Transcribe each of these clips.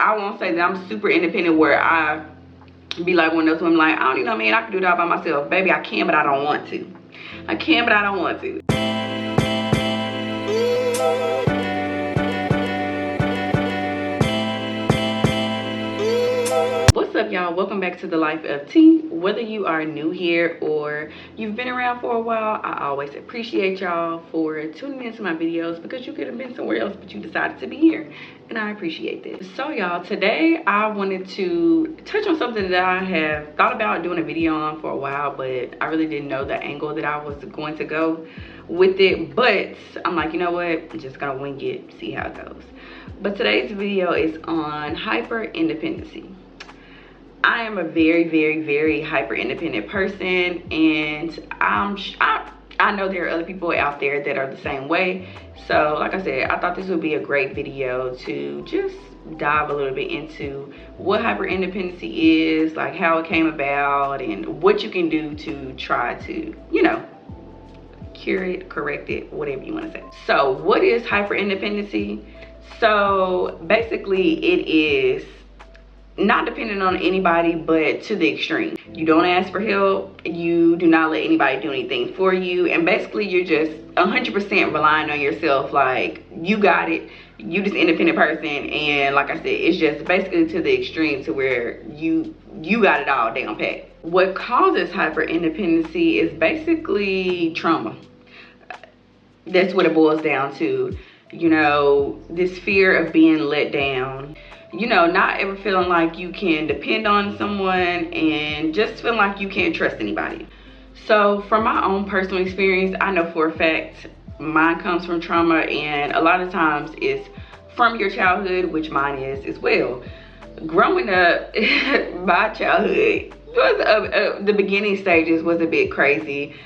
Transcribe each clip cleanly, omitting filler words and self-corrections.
I won't say that I'm super independent where I be like one of those women like, I don't need no man, I can do that by myself. Baby, I can, but I don't want to. I can, but I don't want to. What's up, y'all? Welcome back to the Life of T. Whether you are new here or you've been around for a while, I always appreciate y'all for tuning into my videos because you could have been somewhere else, but you decided to be here, and I appreciate this. So y'all, today I wanted to touch on something that I have thought about doing a video on for a while, but I really didn't know the angle that I was going to go with it. But I'm like, you know what, I'm just gonna wing it, see how it goes. But today's video is on hyper independency. I am a very hyper independent person, and I know there are other people out there that are the same way. So like I said, I thought this would be a great video to just dive a little bit into what hyper independency is, like how it came about and what you can do to try to, you know, cure it, correct it, whatever you want to say. So what is hyper independency? So basically it is not dependent on anybody, but to the extreme. You don't ask for help, you do not let anybody do anything for you, and basically you're just 100% relying on yourself. Like, you got it, you just independent person, and like I said, it's just basically to the extreme to where you got it all down pat. What causes hyper independency is basically trauma. That's what it boils down to. You know, this fear of being let down, you know, not ever feeling like you can depend on someone, and just feeling like you can't trust anybody. So from my own personal experience, I know for a fact mine comes from trauma, and a lot of times it's from your childhood, which mine is as well. Growing up, my childhood was the beginning stages was a bit crazy.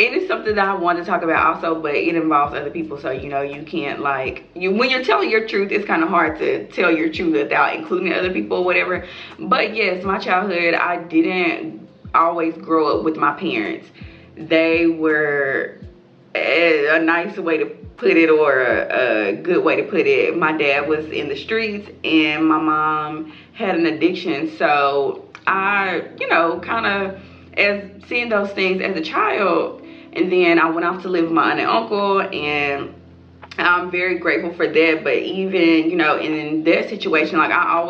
It's something that I want to talk about also, but it involves other people, so you know, you can't, like, when you're telling your truth, it's kind of hard to tell your truth without including other people or whatever. But yes, my childhood, I didn't always grow up with my parents. They were a nice way to put it, or a good way to put it. My dad was in the streets and my mom had an addiction, so I, you know, kind of as seeing those things as a child. And then I went off to live with my aunt and uncle, and I'm very grateful for that. But even, you know, in that situation, like, I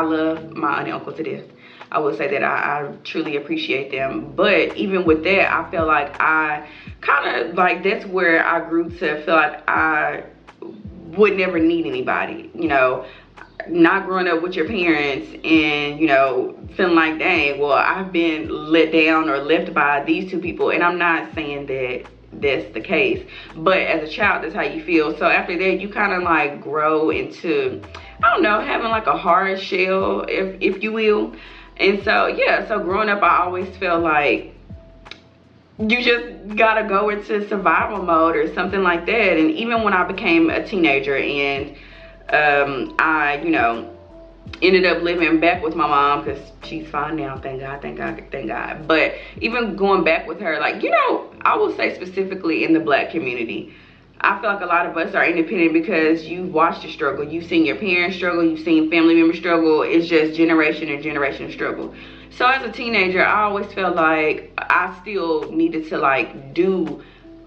love my aunt and uncle to death. I will say that I truly appreciate them. But even with that, I feel like I kind of, like, that's where I grew to feel like I would never need anybody, you know. Not growing up with your parents and, you know, feeling like, dang, well, I've been let down or left by these two people. And I'm not saying that that's the case, but as a child, that's how you feel. So after that, you kind of like grow into, I don't know, having like a hard shell, if you will. And so, yeah, so growing up, I always felt like you just gotta go into survival mode or something like that. And even when I became a teenager, and I, you know, ended up living back with my mom, because she's fine now, thank God. But even going back with her, like, you know, I will say specifically in the Black community, I feel like a lot of us are independent because you've watched the struggle. You've seen your parents struggle, you've seen family members struggle. It's just generation and generation struggle. So as a teenager, I always felt like I still needed to, like, do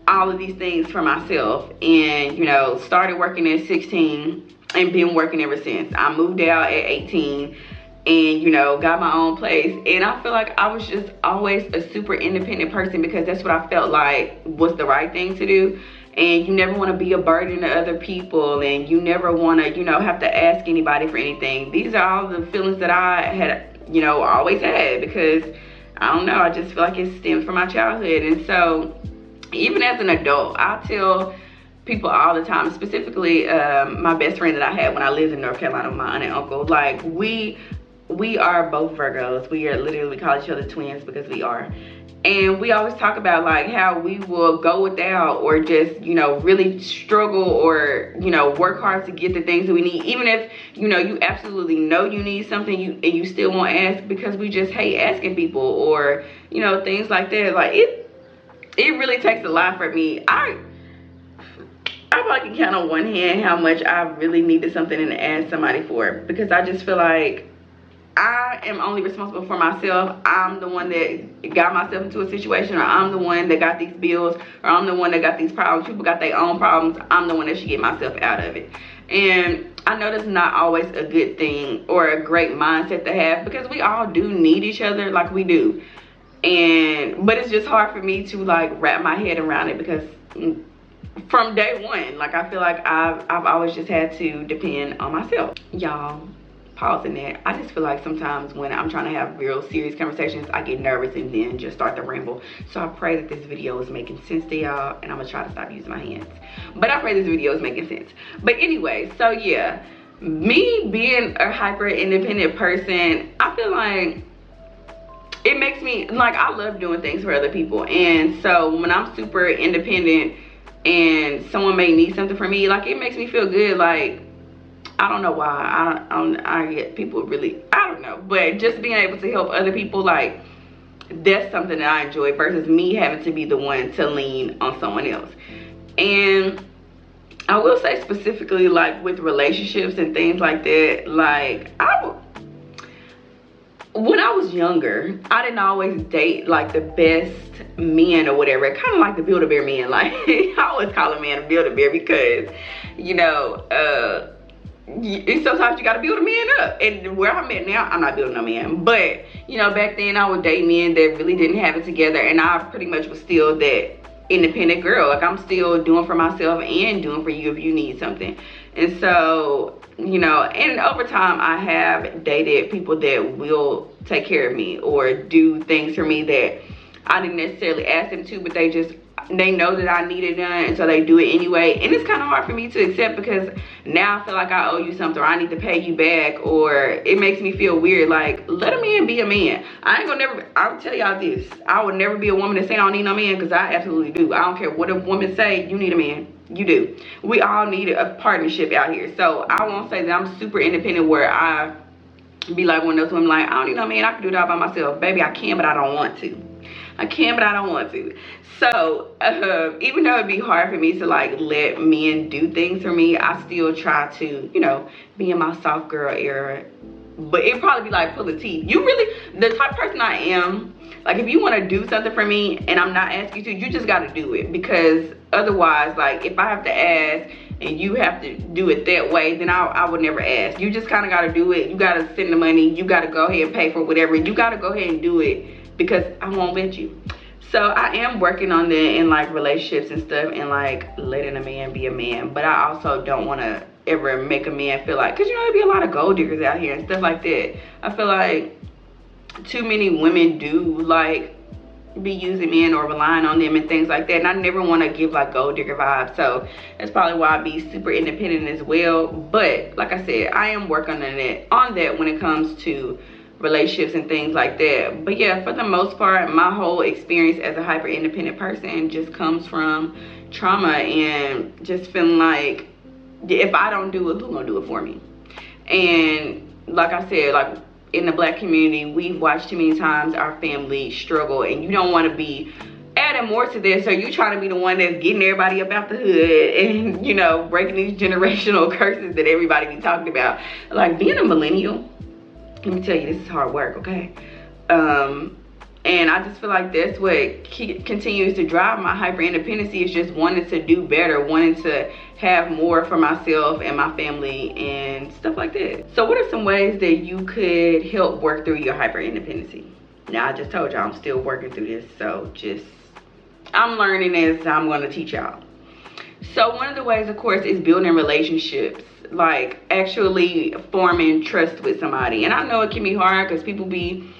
all of these things for myself. And, you know, started working at 16 and been working ever since. I moved out at 18 and, you know, got my own place. And I feel like I was just always a super independent person because that's what I felt like was the right thing to do. And you never want to be a burden to other people, and you never want to, you know, have to ask anybody for anything. These are all the feelings that I had, you know, always had, because I don't know, I just feel like it stems from my childhood. And so even as an adult, I tell people all the time, specifically my best friend that I had when I lived in North Carolina with my aunt and uncle, like, we are both Virgos. We are literally, we call each other twins because we are. And we always talk about, like, how we will go without, or just, you know, really struggle, or, you know, work hard to get the things that we need, even if, you know, you absolutely know you need something, and you still won't ask because we just hate asking people, or, you know, things like that. Like, it really takes a lot for me. I I probably can count on one hand how much I really needed something and asked somebody for it, because I just feel like I am only responsible for myself. I'm the one that got myself into a situation, or I'm the one that got these bills, or I'm the one that got these problems. People got their own problems. I'm the one that should get myself out of it. And I know that's not always a good thing or a great mindset to have, because we all do need each other, like we do. But it's just hard for me to like wrap my head around it, because from day one, like, I feel like I've always just had to depend on myself. Y'all, pausing that, I just feel like sometimes when I'm trying to have real serious conversations, I get nervous and then just start to ramble. So I pray that this video is making sense to y'all, and I'm gonna try to stop using my hands, but I pray this video is making sense. But anyway, so yeah, me being a hyper independent person, I feel like it makes me, like, I love doing things for other people. And so when I'm super independent and someone may need something from me, like, it makes me feel good. Like, I don't know why. I get people really, I don't know. But just being able to help other people, like, that's something that I enjoy, versus me having to be the one to lean on someone else. And I will say specifically, like, with relationships and things like that, like, when I was younger, I didn't always date like the best men or whatever. Kind of like the Build-A-Bear men. Like, I always call a man a Build-A-Bear because, you know, sometimes you gotta build a man up. And where I'm at now, I'm not building a man. But, you know, back then I would date men that really didn't have it together, and I pretty much was still that independent girl. Like, I'm still doing for myself and doing for you if you need something. And so, you know, and over time I have dated people that will take care of me or do things for me that I didn't necessarily ask them to, but they know that I need it done, and so they do it anyway. And it's kind of hard for me to accept, because now I feel like I owe you something, or I need to pay you back, or it makes me feel weird. Like, let a man be a man. I'll tell y'all this, I would never be a woman that say I don't need no man, because I absolutely do. I don't care what a woman say, you need a man. You do. We all need a partnership out here. So I won't say that I'm super independent where I be like one of those women like, I don't need no man, I can do it all by myself. Baby, I can, but I don't want to. I can, but I don't want to. So even though it'd be hard for me to like let men do things for me, I still try to, you know, be in my soft girl era. But it'd probably be like pulling teeth. You really, the type of person I am, like, if you want to do something for me and I'm not asking you to, you just got to do it. Because otherwise, like, if I have to ask and you have to do it that way, then I would never ask. You just kind of got to do it. You got to send the money. You got to go ahead and pay for whatever. You got to go ahead and do it, because I won't let you. So I am working on that in like relationships and stuff, and like letting a man be a man. But I also don't want to ever make a man feel like, because you know, there'd be a lot of gold diggers out here and stuff like that. I feel like too many women do like be using men or relying on them and things like that, and I never want to give like gold digger vibes. So that's probably why I be super independent as well. But like I said, I am working on that when it comes to relationships and things like that. But yeah, for the most part, my whole experience as a hyper independent person just comes from trauma, and just feeling like, if I don't do it, who's gonna do it for me? And like I said, like, in the Black community, we've watched too many times our family struggle, and you don't want to be adding more to this. So you trying to be the one that's getting everybody up out the hood and, you know, breaking these generational curses that everybody be talking about. Like, being a millennial, let me tell you, this is hard work, okay? And I just feel like that's what continues to drive my hyper independency, is just wanting to do better, wanting to have more for myself and my family and stuff like that. So what are some ways that you could help work through your hyper independency? Now, I just told y'all I'm still working through this, so I'm learning as I'm gonna teach y'all. So one of the ways, of course, is building relationships, like actually forming trust with somebody. And I know it can be hard, because people be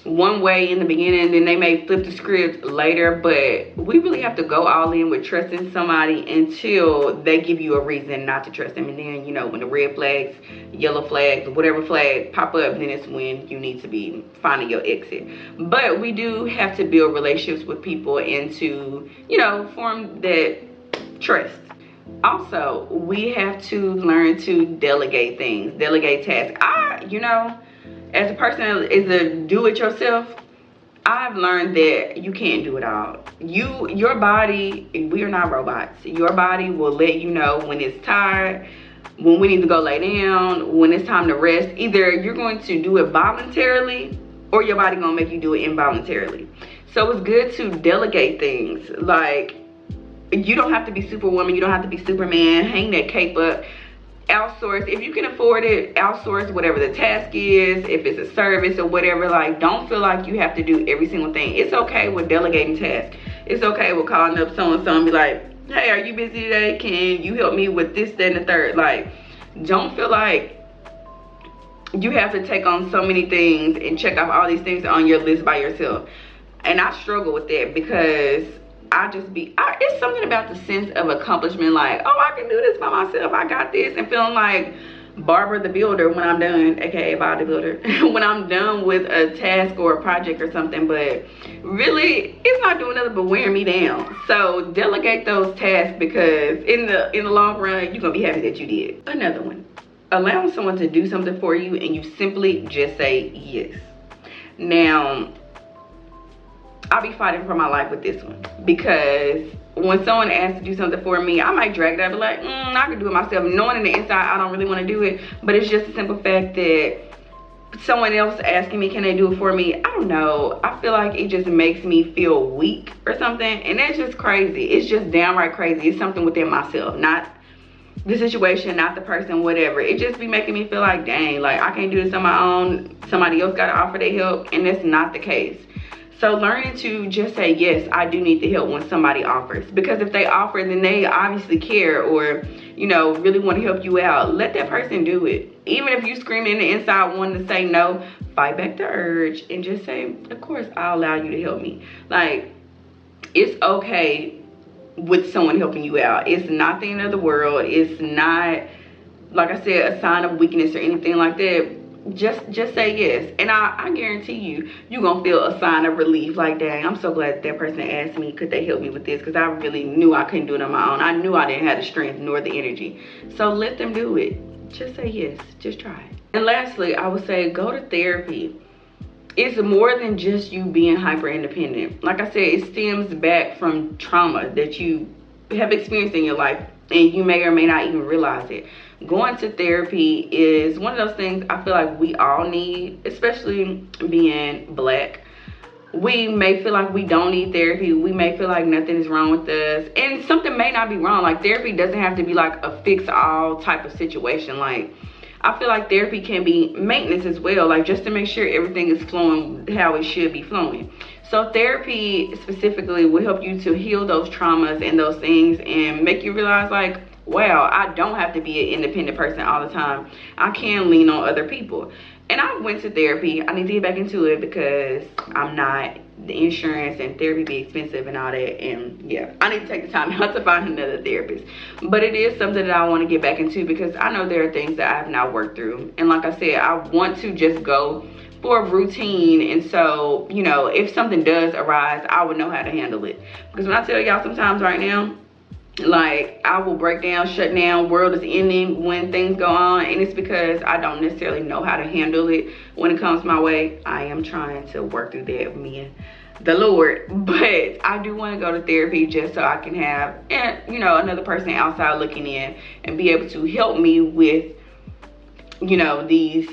one way in the beginning, then they may flip the script later, but we really have to go all in with trusting somebody until they give you a reason not to trust them. And then, you know, when the red flags, yellow flags, whatever flag pop up, then it's when you need to be finding your exit. But we do have to build relationships with people and to, you know, form that trust. Also, we have to learn to delegate things, delegate tasks. You know, as a person that is a do-it-yourself, I've learned that you can't do it all. Your body, we are not robots. Your body will let you know when it's tired, when we need to go lay down, when it's time to rest. Either you're going to do it voluntarily or your body gonna make you do it involuntarily. So it's good to delegate things. Like, you don't have to be Superwoman, you don't have to be Superman. Hang that cape up. Outsource, if you can afford it, outsource whatever the task is, if it's a service or whatever. Like, don't feel like you have to do every single thing. It's okay with delegating tasks. It's okay with calling up so-and-so and be like, hey, are you busy today? Can you help me with this, that, and the third? Like, don't feel like you have to take on so many things and check off all these things on your list by yourself. And I struggle with that because it's something about the sense of accomplishment. Like, oh, I can do this by myself, I got this, and feeling like Barbara the Builder when I'm done, aka bodybuilder, when I'm done with a task or a project or something. But really, it's not doing nothing but wearing me down. So delegate those tasks, because in the long run, you're gonna be happy that you did. Another one, allowing someone to do something for you and you simply just say yes. Now, I'll be fighting for my life with this one, because when someone asks to do something for me, I might drag it up and be like, I can do it myself, knowing in the inside I don't really want to do it. But it's just a simple fact that someone else asking me, can they do it for me? I don't know, I feel like it just makes me feel weak or something, and that's just crazy. It's just downright crazy. It's something within myself, not the situation, not the person, whatever. It just be making me feel like, dang, like I can't do this on my own. Somebody else got to offer their help, and that's not the case. So learning to just say, yes, I do need the help when somebody offers. Because if they offer, then they obviously care, or, you know, really want to help you out. Let that person do it. Even if you screaming in the inside wanting to say no, fight back the urge and just say, of course, I'll allow you to help me. Like, it's okay with someone helping you out. It's not the end of the world. It's not, like I said, a sign of weakness or anything like that. Just say yes, and I guarantee you're gonna feel a sign of relief. Like, dang, I'm so glad that person asked me, could they help me with this, because I really knew I couldn't do it on my own. I knew I didn't have the strength nor the energy. So let them do it. Just say yes, just try. And lastly, I would say go to therapy. It's more than just you being hyper independent. Like I said, it stems back from trauma that you have experienced in your life, and you may or may not even realize it. Going to therapy is one of those things I feel like we all need, especially being Black. We may feel like we don't need therapy. We may feel like nothing is wrong with us, and something may not be wrong. Like, therapy doesn't have to be like a fix-all type of situation. Like, I feel like therapy can be maintenance as well, like just to make sure everything is flowing how it should be flowing. So therapy specifically will help you to heal those traumas and those things, and make you realize, like, wow, I don't have to be an independent person all the time. I can lean on other people. And I went to therapy. I need to get back into it because I'm not, the insurance and therapy be expensive and all that. And yeah, I need to take the time out to find another therapist. But it is something that I want to get back into, because I know there are things that I have not worked through. And like I said, I want to just go for a routine. And so, you know, if something does arise, I would know how to handle it. Because when I tell y'all, sometimes right now, like, I will break down, shut down, world is ending when things go on, and it's because I don't necessarily know how to handle it when it comes my way. I am trying to work through that with me and the Lord, but I do want to go to therapy just so I can have, you know, another person outside looking in and be able to help me with, you know, these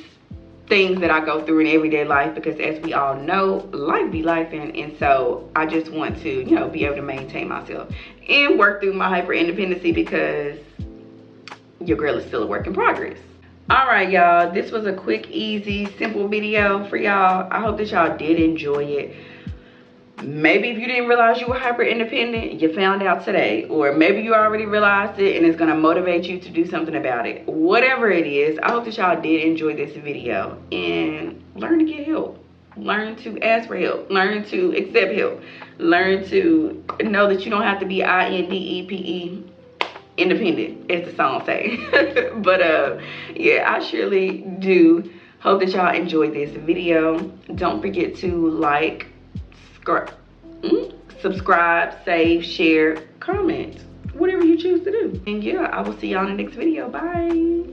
things that I go through in everyday life, because as we all know, life be life, and so I just want to, you know, be able to maintain myself and work through my hyper independency, because your girl is still a work in progress. All right, y'all, this was a quick, easy, simple video for y'all. I hope that y'all did enjoy it. Maybe if you didn't realize you were hyper independent, you found out today, or maybe you already realized it and it's gonna motivate you to do something about it. Whatever it is, I hope that y'all did enjoy this video and learn to get help. Learn to ask for help. Learn to accept help. Learn to know that you don't have to be INDEPE independent, as the song say. But yeah, I surely do hope that y'all enjoyed this video. Don't forget to like, subscribe, save, share, comment, whatever you choose to do. And yeah, I will see y'all in the next video. Bye.